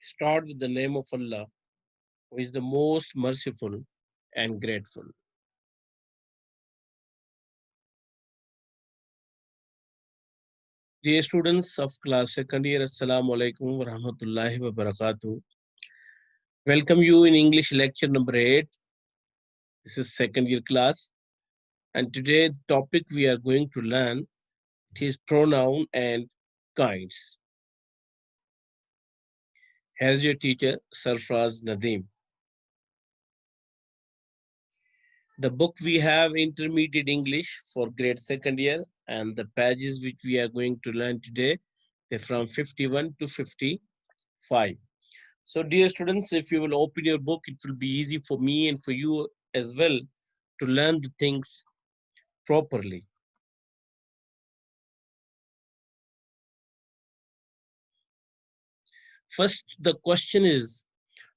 Start with the name of Allah, who is the most merciful and grateful. Dear students of class second year, Assalamu alaikum wa rahmatullahi wa barakatuh. Welcome you in English lecture number 8. This is second year class. And today the topic we are going to learn it is pronoun and kinds. Here's your teacher, Sarfraz Nadeem. The book we have intermediate English for grade second year and the pages which we are going to learn today, they're from 51 to 55. So dear students, if you will open your book, it will be easy for me and for you as well to learn the things properly. First, the question is,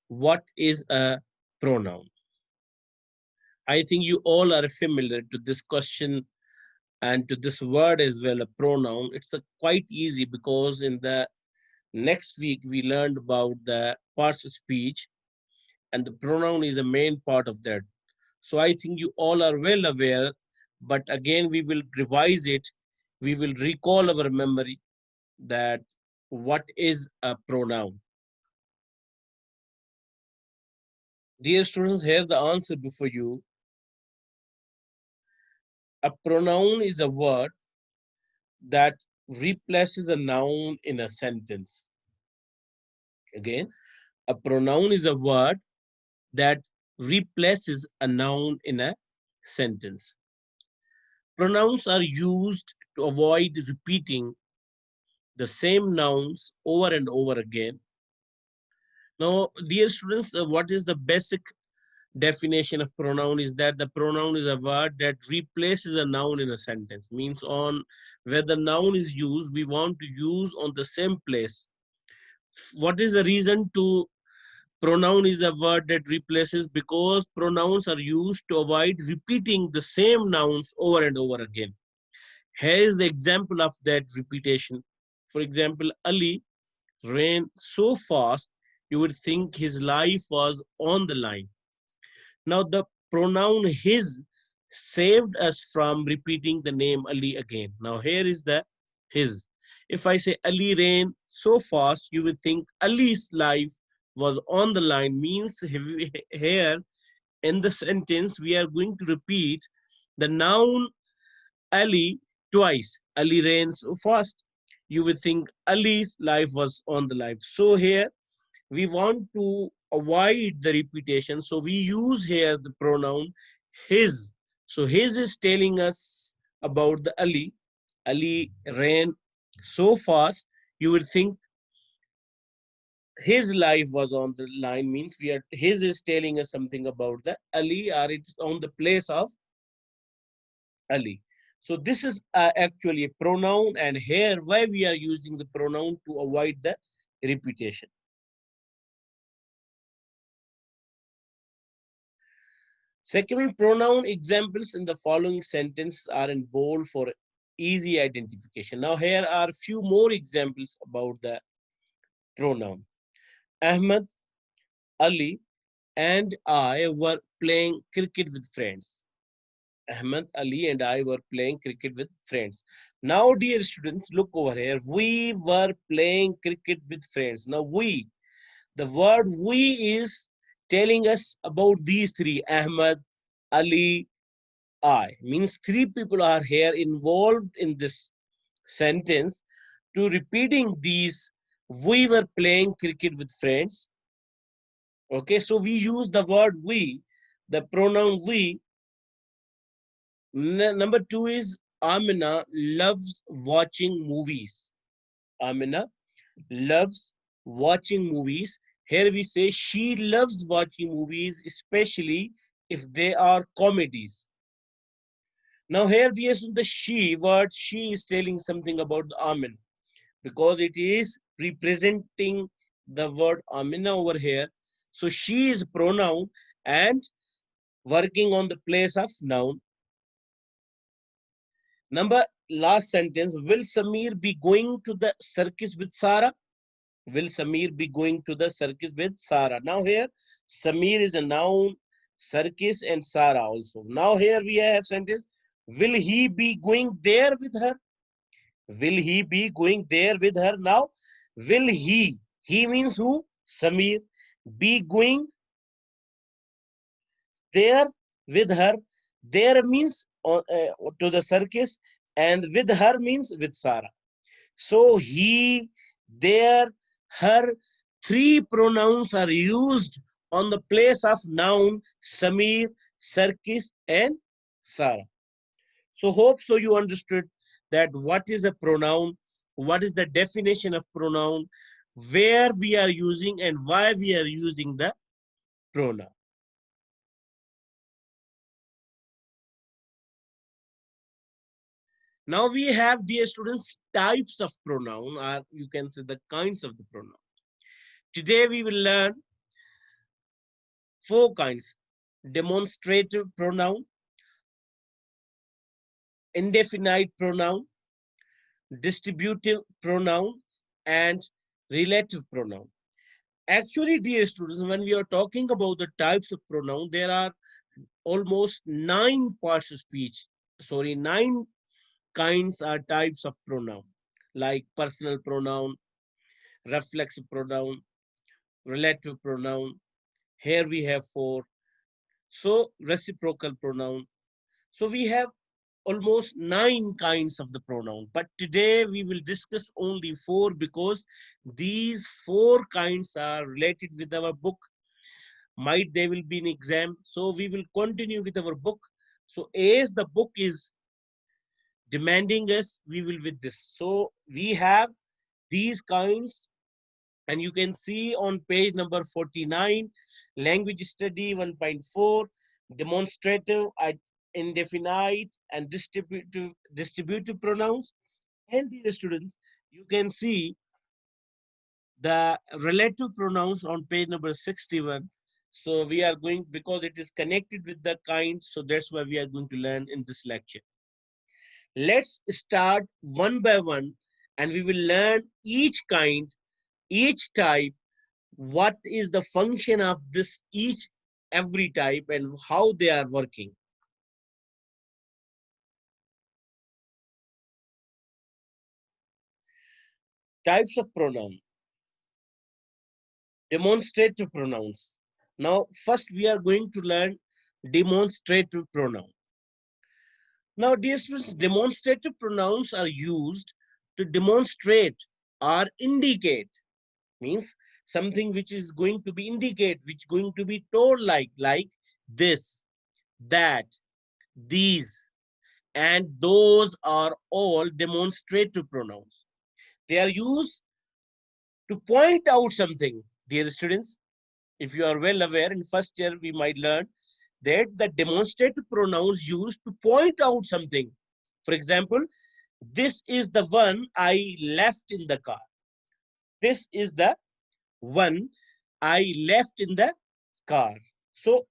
what is a pronoun? I think you all are familiar to this question and to this word as well, a pronoun. It's a quite easy because in the next week we learned about the parts of speech and the pronoun is a main part of that. So I think you all are well aware, but again we will revise it. We will recall our memory that what is a pronoun. Dear students, here the answer before you. A pronoun is a word that replaces a noun in a sentence. Again, a pronoun is a word that replaces a noun in a sentence. Pronouns are used to avoid repeating the same nouns over and over again. Now, dear students, what is the basic definition of pronoun is that the pronoun is a word that replaces a noun in a sentence. Means on where the noun is used, we want to use on the same place. What is the reason to pronoun is a word that replaces? Because pronouns are used to avoid repeating the same nouns over and over again. Here is the example of that repetition. For example, Ali ran so fast you would think his life was on the line. Now the pronoun his saved us from repeating the name Ali again. Now here is the his. If I say Ali ran so fast, you would think Ali's life was on the line. Means here in the sentence we are going to repeat the noun Ali twice. Ali ran so fast. You would think Ali's life was on the life. So here we want to avoid the repetition. So we use here the pronoun his. So his is telling us about the Ali. Ali ran so fast. You would think his life was on the line means we are his is telling us something about the Ali or it's on the place of Ali. So this is actually a pronoun and here why we are using the pronoun to avoid the repetition. Second, pronoun examples in the following sentence are in bold for easy identification. Now here are few more examples about the pronoun. Ahmed, Ali, and I were playing cricket with friends. Ahmed, Ali, and I were playing cricket with friends. Now, dear students, look over here. We were playing cricket with friends. Now, the word we is telling us about these three, Ahmed, Ali, I. Means three people are here involved in this sentence to repeating these. We were playing cricket with friends. Okay, so we use the word we, the pronoun we. Number two is Amina loves watching movies. Amina loves watching movies. Here we say she loves watching movies, especially if they are comedies. Now here we use the she word. She is telling something about the Amin because it is representing the word Amina over here. So she is pronoun and working on the place of noun. Number last sentence, will Samir be going to the circus with Sarah? Will Samir be going to the circus with Sarah? Now here, Samir is a noun, circus and Sarah also. Now here we have sentence, will he be going there with her? Will he be going there with her? Now, will he means who? Samir. Be going there with her. There means to the circus, and with her means with Sarah. So he, there, her, three pronouns are used on the place of noun Samir, Sarkis, and Sarah. So hope so you understood that what is a pronoun, what is the definition of pronoun, where we are using and why we are using the pronoun. Now we have, dear students, types of pronoun, or you can say the kinds of the pronoun. Today we will learn four kinds: demonstrative pronoun, indefinite pronoun, distributive pronoun, and relative pronoun. Actually, dear students, when we are talking about the types of pronoun, there are almost 9 parts of speech. Sorry, 9 kinds or types of pronoun, like personal pronoun, reflexive pronoun, relative pronoun. Here we have 4. So reciprocal pronoun. So we have almost 9 kinds of the pronoun, but today we will discuss only 4 because these 4 kinds are related with our book. Might they will be in exam, so we will continue with our book. So as the book is demanding us, we will with this. So we have these kinds, and you can see on page number 49, language study 1.4, demonstrative, indefinite, and distributive pronouns. And dear students, you can see the relative pronouns on page number 61. So we are going, because it is connected with the kind, so that's why we are going to learn in this lecture. Let's start one by one, and we will learn each kind, each type, what is the function of this each every type and how they are working. Types of pronoun. Demonstrative pronouns. Now first we are going to learn demonstrative pronoun. Now dear students, demonstrative pronouns are used to demonstrate or indicate, means something which is going to be indicate, which going to be told, like this, that, these, and those are all demonstrative pronouns. They are used to point out something. Dear students, if you are well aware, in first year we might learn that the demonstrative pronouns used to point out something. For example, this is the one I left in the car. This is the one I left in the car. So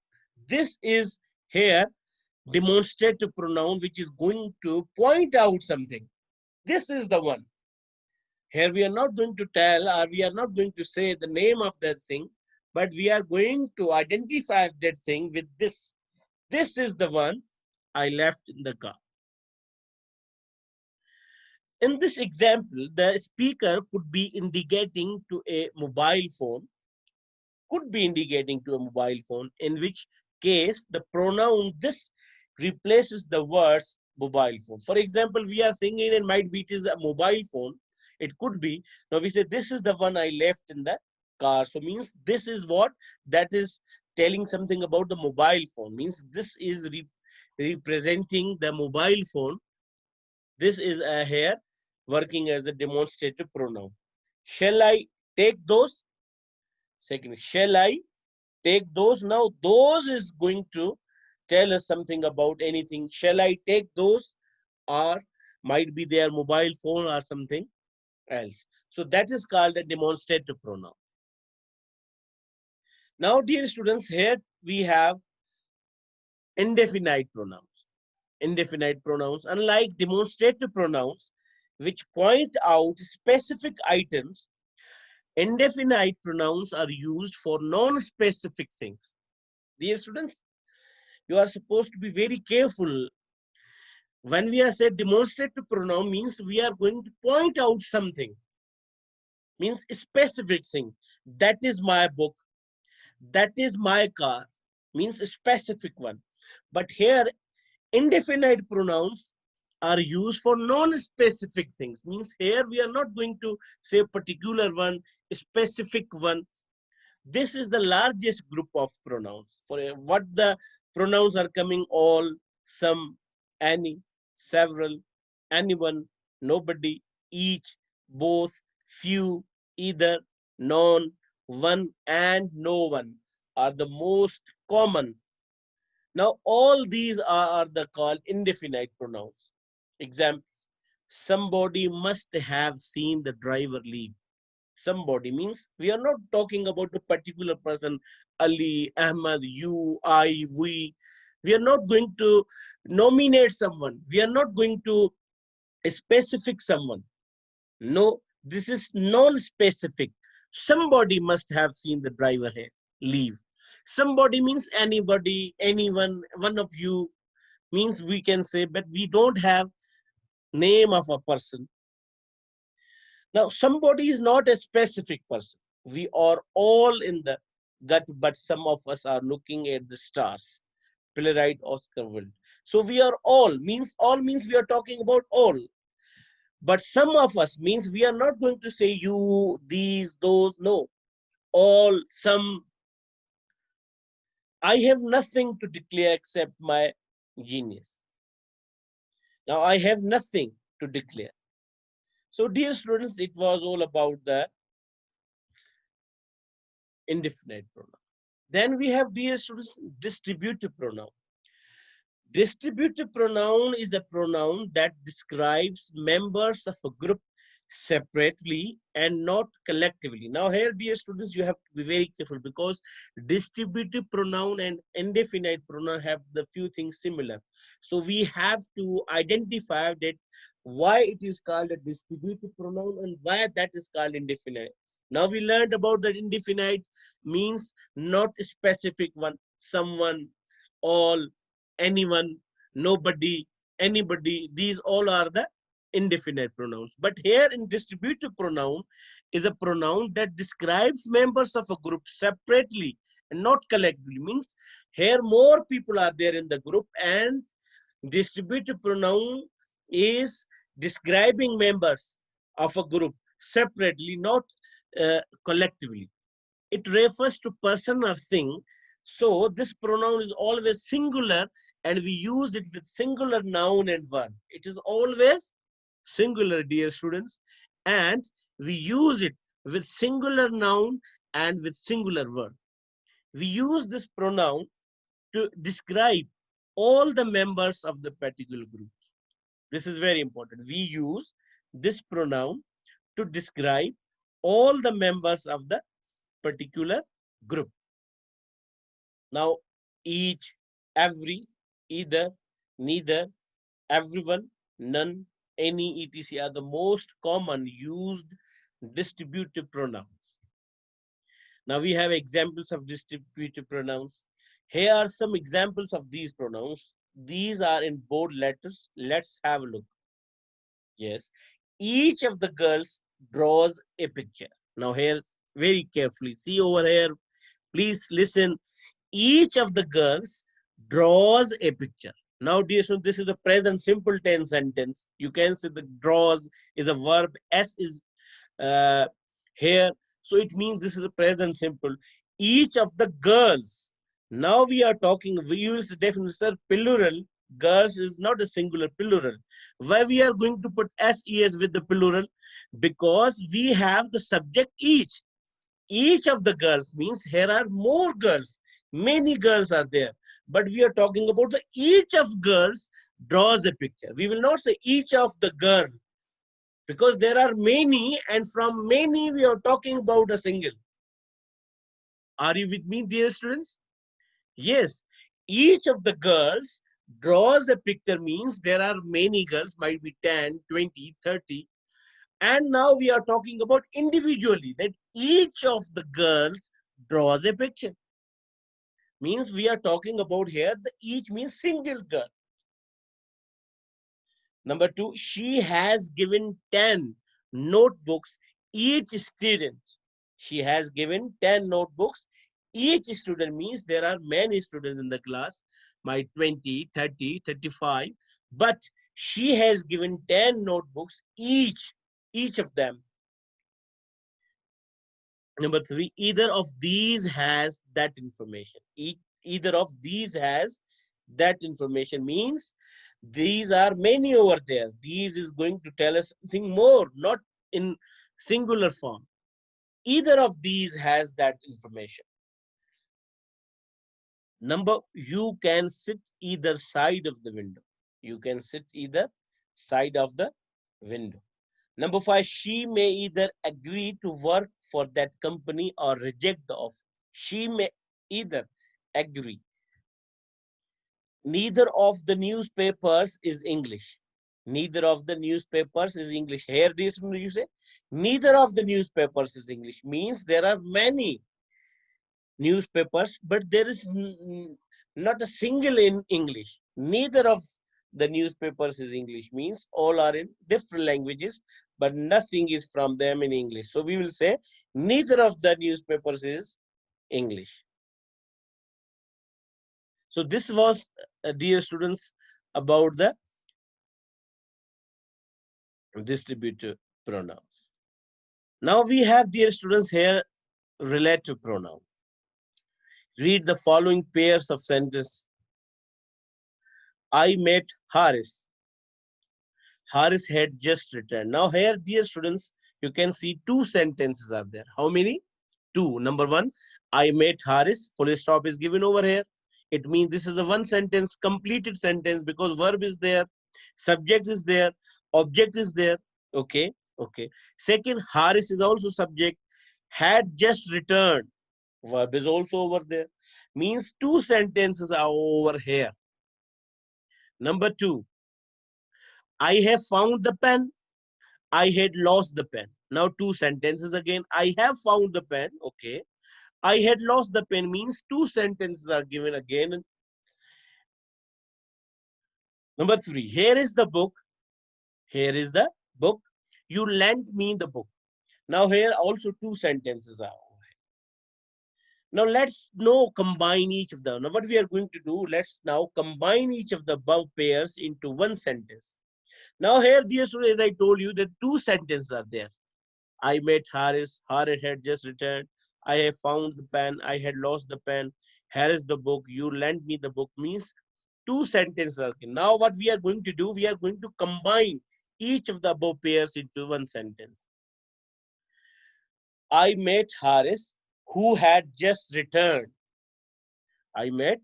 this is here demonstrative pronoun which is going to point out something. This is the one. Here we are not going to tell, or we are not going to say the name of that thing, but we are going to identify that thing with this. This is the one I left in the car. In this example, the speaker could be indicating to a mobile phone, in which case the pronoun this replaces the words mobile phone. For example, we are thinking it might be it is a mobile phone. It could be. Now we say this is the one I left in the car. So means this is what that is telling something about the mobile phone. Means this is representing the mobile phone. This is a here working as a demonstrative pronoun. Shall I take those? Second, shall I take those? Now those is going to tell us something about anything. Shall I take those? Or might be their mobile phone or something else. So that is called a demonstrative pronoun. Now dear students, here we have indefinite pronouns. Indefinite pronouns, unlike demonstrative pronouns which point out specific items, Indefinite pronouns are used for non-specific things. Dear students, you are supposed to be very careful. When we are said demonstrative pronoun means we are going to point out something, means a specific thing. That is my book, that is my car, means a specific one. But here indefinite pronouns are used for non-specific things, means here we are not going to say a particular one, a specific one. This is the largest group of pronouns. For what the pronouns are coming: all, some, any, several, anyone, nobody, each, both, few, either, none, one, and no one are the most common. Now, all these are the called indefinite pronouns. Examples: somebody must have seen the driver leave. Somebody means we are not talking about a particular person, Ali, Ahmad, you, I, we. We are not going to nominate someone. We are not going to specific someone. No, this is non-specific. Somebody must have seen the driver here leave. Somebody means anybody, anyone, one of you, means we can say, but we don't have name of a person. Now, somebody is not a specific person. We are all in the gut, but some of us are looking at the stars. Playwright Oscar Wilde. So we are all means we are talking about all. But some of us means we are not going to say you, these, those. No, all, some. I have nothing to declare except my genius. Now I have nothing to declare. So, dear students, it was all about the indefinite pronoun. Then we have, dear students, distributive pronoun. Distributive pronoun is a pronoun that describes members of a group separately and not collectively. Now here, dear students, you have to be very careful because distributive pronoun and indefinite pronoun have the few things similar. So we have to identify that why it is called a distributive pronoun and why that is called indefinite. Now we learned about that indefinite means not a specific one, someone, all, anyone, nobody, anybody. These all are the indefinite pronouns. But here in distributive pronoun is a pronoun that describes members of a group separately and not collectively. Means here more people are there in the group, and distributive pronoun is describing members of a group separately, not collectively. It refers to person or thing. So this pronoun is always singular, and we use it with singular noun and verb. It is always singular, dear students, and we use it with singular noun and with singular verb. We use this pronoun to describe all the members of the particular group. This is very important. We use this pronoun to describe all the members of the particular group. Now, each, every, either, neither, everyone, none, any, etc. are the most common used distributive pronouns. Now we have examples of distributive pronouns. Here are some examples of these pronouns. These are in bold letters. Let's have a look. Yes. Each of the girls draws a picture. Now here, very carefully, see over here. Please listen. Each of the girls draws a picture. Now, dear students, this is a present simple tense sentence. You can say the draws is a verb. S is uh, here. So it means this is a present simple. Each of the girls. Now we are talking, we use definitely, sir, plural. Girls is not a singular, plural. Why we are going to put SES with the plural? Because we have the subject each. Each of the girls means here are more girls. Many girls are there. But we are talking about the each of girls draws a picture. We will not say each of the girl, because there are many, and from many we are talking about a single. Are you with me, dear students? Yes. Each of the girls draws a picture means there are many girls, might be 10, 20, 30. And now we are talking about individually, that each of the girls draws a picture. Means we are talking about here, the each means single girl. Number two, she has given 10 notebooks each student. She has given 10 notebooks each student, means there are many students in the class, my 20, 30, 35, but she has given 10 notebooks each of them. Number three, either of these has that information. Either of these has that information, means these are many over there. These is going to tell us something more, not in singular form. Either of these has that information. Number, you can sit either side of the window. You can sit either side of the window. Number five, she may either agree to work for that company or reject the offer. She may either agree. Neither of the newspapers is English. Neither of the newspapers is English. Here, this you say, neither of the newspapers is English, means there are many newspapers, but there is not a single in English. Neither of the newspapers is English, means all are in different languages, but nothing is from them in English. So we will say neither of the newspapers is English. So this was, dear students, about the distributive pronouns. Now we have, dear students, here relative pronoun. Read the following pairs of sentences. I met Haris. Haris had just returned. Now here, dear students, you can see two sentences are there. How many? Two. Number one, I met Haris. Full stop is given over here. It means this is a one sentence, completed sentence, because verb is there, subject is there, object is there. Okay, okay. Second, Haris is also subject. Had just returned. Verb is also over there. Means two sentences are over here. Number two, I have found the pen. I had lost the pen. Now two sentences again. I have found the pen. Okay. I had lost the pen means two sentences are given again. Number three, here is the book. Here is the book. You lent me the book. Now here also two sentences are. Now let's now combine each of them. Now what we are going to do, let's now combine each of the above pairs into one sentence. Now here, dear students, as I told you that two sentences are there. I met Haris. Haris had just returned. I have found the pen. I had lost the pen. Here is the book. You lent me the book means two sentences. Now what we are going to do, we are going to combine each of the above pairs into one sentence. I met Haris who had just returned. I met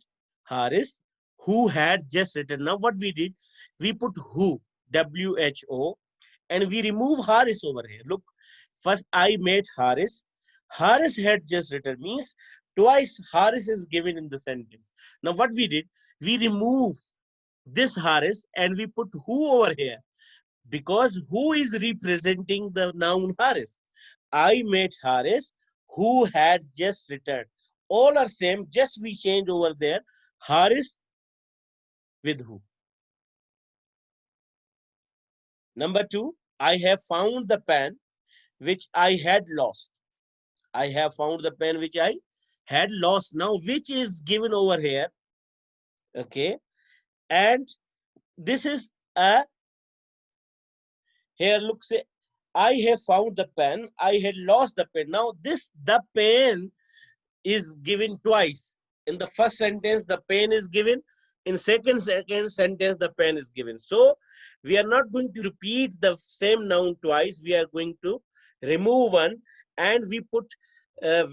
Haris who had just returned. Now what we did, we put who, W-H-O, and we remove Haris over here. Look, first I met Haris. Haris had just returned means twice Haris is given in the sentence. Now what we did, we remove this Haris and we put who over here, because who is representing the noun Haris. I met Haris who had just returned. All are same, just we change over there Haris with who. Number two, I have found the pen which I had lost. I have found the pen which I had lost. Now which is given over here. Okay, and this is a, here look, say I have found the pen, I had lost the pen. Now this, the pen is given twice. In the first sentence the pen is given, in second sentence the pen is given. So we are not going to repeat the same noun twice. We are going to remove one and we put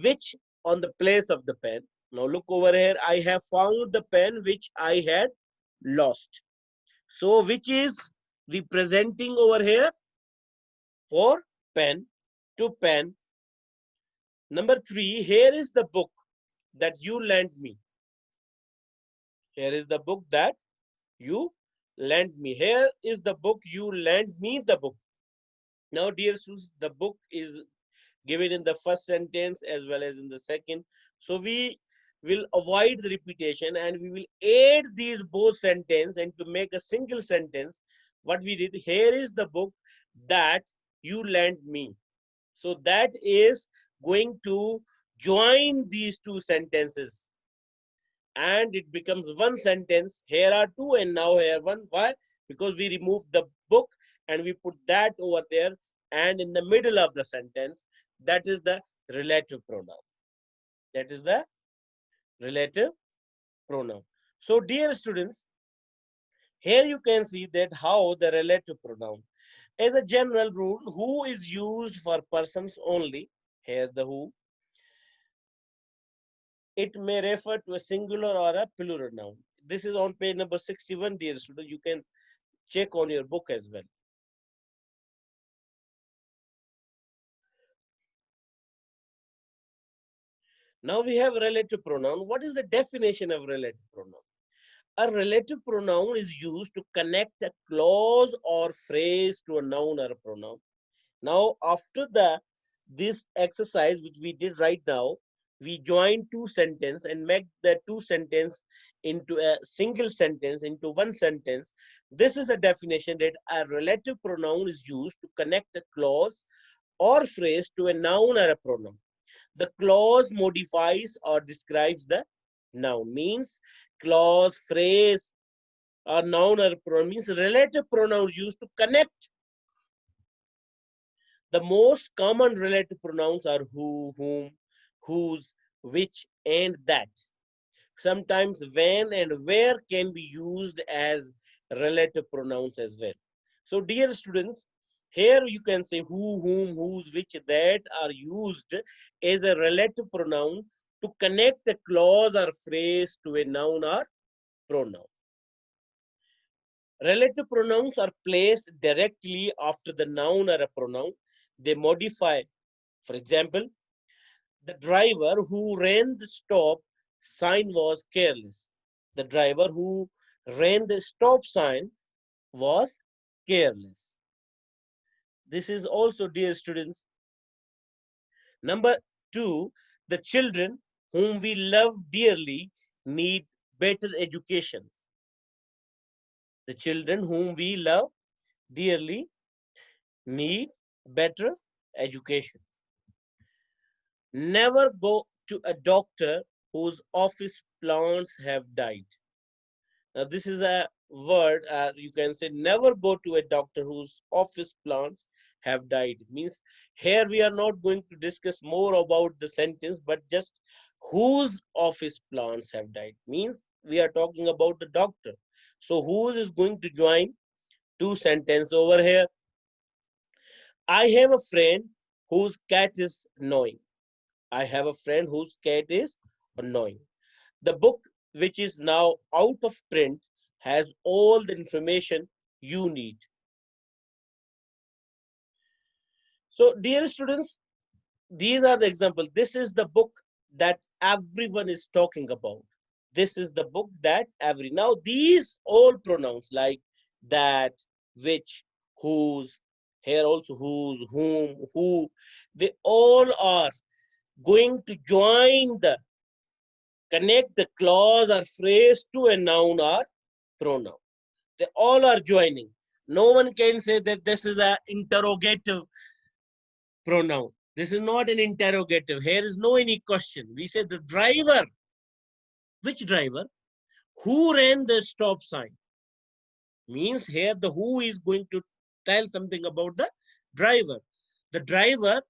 which on the place of the pen. Now look over here, I have found the pen which I had lost. So which is representing over here for pen, to pen. Number three, here is the book that you lent me. Here is the book that you lent me. Here is the book, you lent me the book. Now, dear students, the book is given in the first sentence as well as in the second. So we will avoid the repetition and we will add these both sentences and to make a single sentence. What we did, here is the book that you lent me. So that is going to join these two sentences and it becomes one sentence. Here are two and now here one. Why? Because we removed the book and we put that over there, and in the middle of the sentence, that is the relative pronoun. That is the relative pronoun. So dear students, here you can see that how the relative pronoun, as a general rule, who is used for persons only. Here the who, it may refer to a singular or a plural noun. This is on page number 61, dear student. You can check on your book as well. Now we have relative pronoun. What is the definition of relative pronoun? A relative pronoun is used to connect a clause or phrase to a noun or a pronoun. Now, after this exercise which we did right now, we join two sentences and make the two sentences into a single sentence, into one sentence. This is the definition that a relative pronoun is used to connect a clause or phrase to a noun or a pronoun. The clause modifies or describes the noun. Means clause, phrase, or noun or pronoun means relative pronoun used to connect. The most common relative pronouns are who, whom, whose, which, and that. Sometimes when and where can be used as relative pronouns as well. So dear students, here you can say who, whom, whose, which, that are used as a relative pronoun to connect a clause or phrase to a noun or pronoun. Relative pronouns are placed directly after the noun or a pronoun. They modify. For example, the driver who ran the stop sign was careless. The driver who ran the stop sign was careless. This is also, dear students, number two, the children whom we love dearly need better education. The children whom we love dearly need better education. Never go to a doctor whose office plants have died. Now, this is a word, you can say, never go to a doctor whose office plants have died. It means here we are not going to discuss more about the sentence, but just whose office plants have died. Means we are talking about the doctor. So whose is going to join two sentences over here. I have a friend whose cat is annoying. I have a friend whose cat is annoying. The book, which is now out of print, has all the information you need. So, dear students, these are the examples. This is the book that everyone is talking about. This is the book that now these all pronouns like that, which, whose, here also whose, whom, who, they all are going to join the connect the clause or phrase to a noun or pronoun. They all are joining. No one can say that this is an interrogative pronoun. This is not an interrogative. Here is no any question. We say the driver. Which driver? Who ran the stop sign? Means here the who is going to tell something about the driver. The driver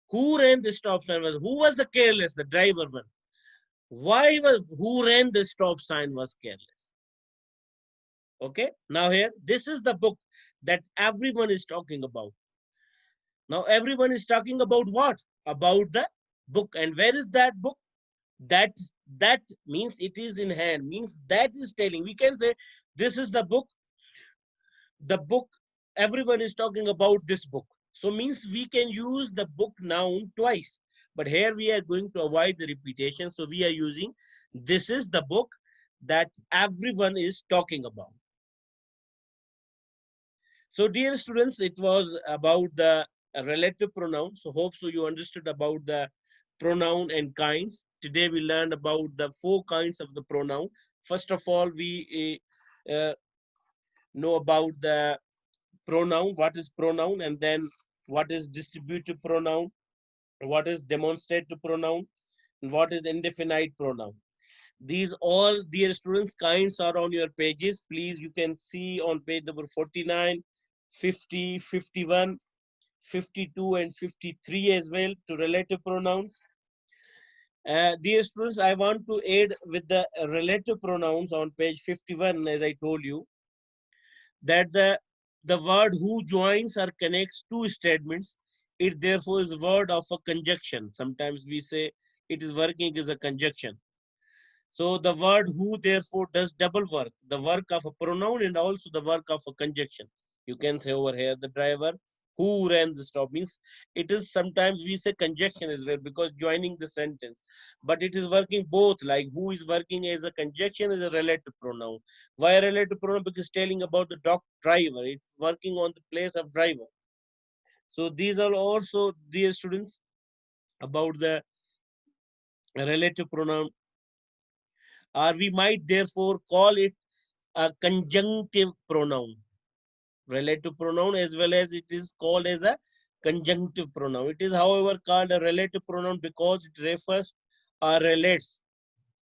who ran the stop sign was who was the careless? The driver one. Why was who ran the stop sign was careless? Okay. Now here this is the book that everyone is talking about. Now everyone is talking about what? About the book. And where is that book? That that means it is in hand. Means that is telling. We can say this is the book. The book. Everyone is talking about this book. So means we can use the book noun twice. But here we are going to avoid the repetition. So we are using this is the book that everyone is talking about. So dear students, it was about the a relative pronoun. So hope so you understood about the pronoun and kinds. Today we learned about the four kinds of the pronoun. First of all, we know about the pronoun, what is pronoun, and then what is distributive pronoun, what is demonstrative pronoun, and what is indefinite pronoun. These all, dear students, kinds are on your pages. Please, you can see on page number 49, 50, 51, 52, and 53 as well to relative pronouns. Dear students, I want to add with the relative pronouns on page 51, as I told you, that the word who joins or connects two statements, it therefore is a word of a conjunction. Sometimes we say it is working as a conjunction. So the word who therefore does double work, the work of a pronoun and also the work of a conjunction. You can say over here the driver who ran the stop means it is sometimes we say conjunction as well because joining the sentence, but it is working both, like who is working as a conjunction as a relative pronoun. Why a relative pronoun? Because telling about the dog driver, it's working on the place of driver. So these are also, dear students, about the relative pronoun, or we might therefore call it a conjunctive pronoun, relative pronoun, as well as it is called as a conjunctive pronoun. It is, however, called a relative pronoun because it refers or relates,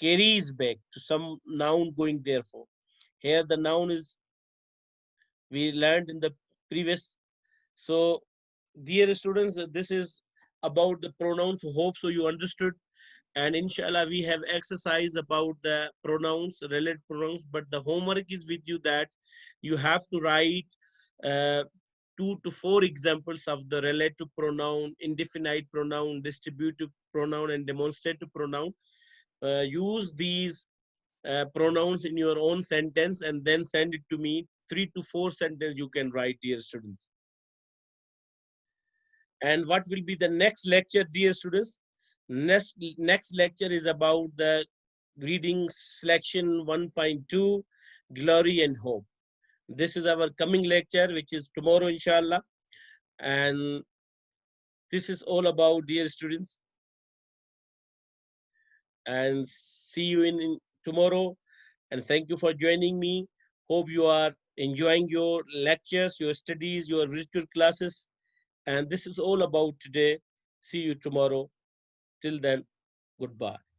carries back to some noun going therefore. Here the noun is, we learned in the previous. So, dear students, this is about the pronouns. Hope so you understood. And inshallah, we have exercise about the pronouns, related pronouns. But the homework is with you that you have to write uh, 2 to 4 examples of the relative pronoun, indefinite pronoun, distributive pronoun, and demonstrative pronoun. Use these pronouns in your own sentence and then send it to me. 3 to 4 sentences you can write, dear students. And what will be the next lecture, dear students? Next lecture is about the reading selection 1.2, glory and hope. This is our coming lecture, which is tomorrow, inshallah. And this is all about, dear students. And see you in tomorrow. And thank you for joining me. Hope you are enjoying your lectures, your studies, your virtual classes. And this is all about today. See you tomorrow. Till then, goodbye.